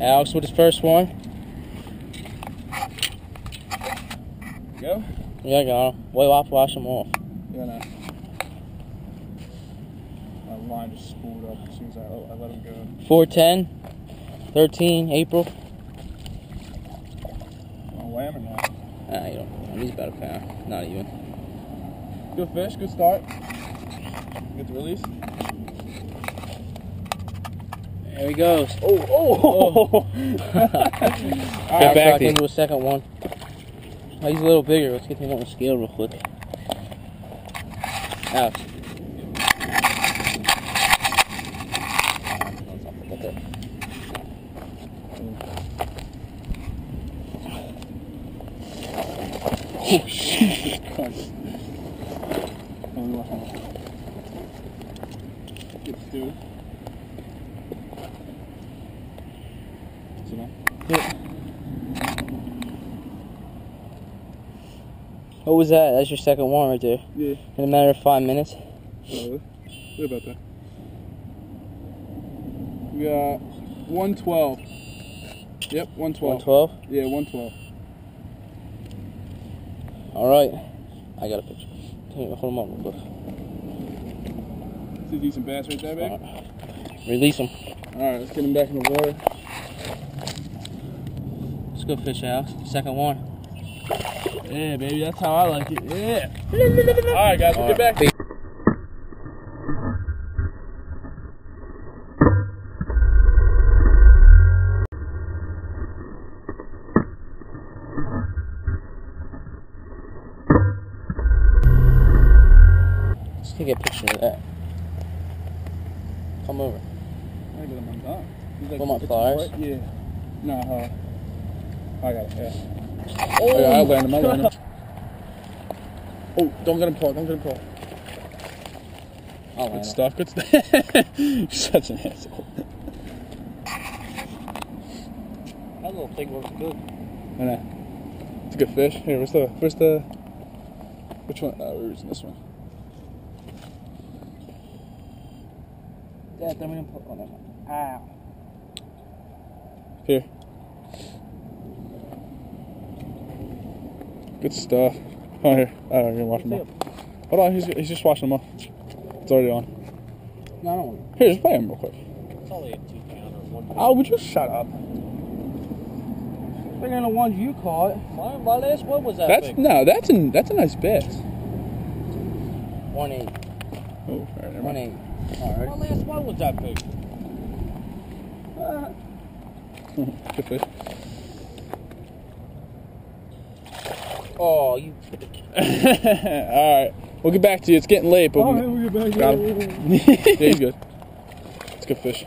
Alex with his first one. Go? Yeah, I got him. Wait, I'll wash him off. Yeah, no. My line just spooled up as soon as I let him go. 410, 13, April. I'm whamming now. Nah, you don't. He's about a pound. Not even. Good fish, good start. Get the release. There he goes. Oh. Get back into a second one. Oh, he's a little bigger. Let's get him on the scale real quick. Alex. Oh, Jesus Christ. Get two. Sit down. Yeah. What was that? That's your second one right there. Yeah. In a matter of 5 minutes. What about that? We got 112. Yep, 112. 112? Yeah, 112. Alright. I got a picture. Hold him up real quick. See a decent bass right there, babe? Right. Release him. Alright, let's get him back in the water. Let's go fish, Alex. Second one. Yeah, baby, that's how I like it. Yeah. Alright, guys, we'll get back. Let's take a picture of that. Come over. I get him on top. Pull my pliers. Yeah. No, I got it, yeah. Oh, yeah, I land him. Oh, don't get him caught, Good stuff, good stuff. You're such an asshole. That little thing looks good. I know. It's a good fish. Here, which one? We're using this one. Yeah, then we can put on that one. Ow. Here. Good stuff. Oh, here. I'm gonna wash him off. Hold on, he's just washing them off. It's already on. No, I don't want Here, just play him real quick. It's only a 2-pounder. 1 pounder. Oh, would you shut up? Bigger than the ones you caught. My last one was that That's big. no, that's a nice bass. 1.8. Oh, all right, never mind. 1.8. All right. My last one was that big. Good fish. Oh, you. Alright, we'll get back to you. It's getting late, but we'll get back got him. Yeah, he's good. It's a good fish.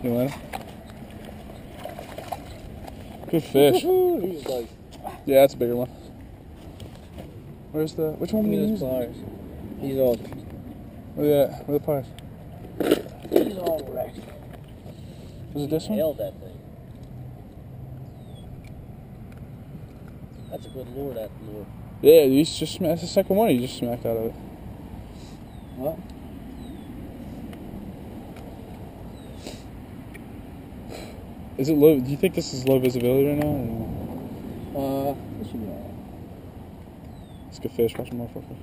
You want him? Good fish. He's like, Yeah, that's a bigger one. Which one give we me those use? pliers. He's all. Oh yeah, where are the pliers? He's all wrecked. Was it this one? Nailed that thing. That's a good lure, that lure. Yeah, that's the second one you just smacked out of it. What? Is it low? Do you think this is low visibility right now? This should be alright. It's a good fish. Watch him off real quick.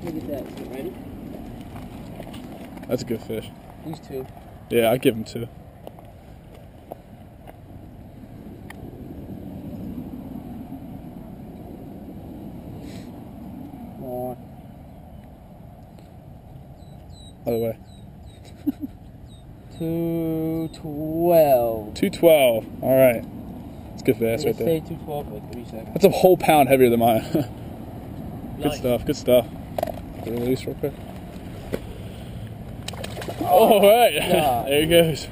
Look at that. Ready? That's a good fish. These two. Yeah, I'd give him 2. Other way. 212. 212. All right. It's a good bass right there. Say 212 for like 3 seconds. That's a whole pound heavier than mine. Good Nice. stuff. Good stuff. Release real quick. All right. Yeah. There he goes.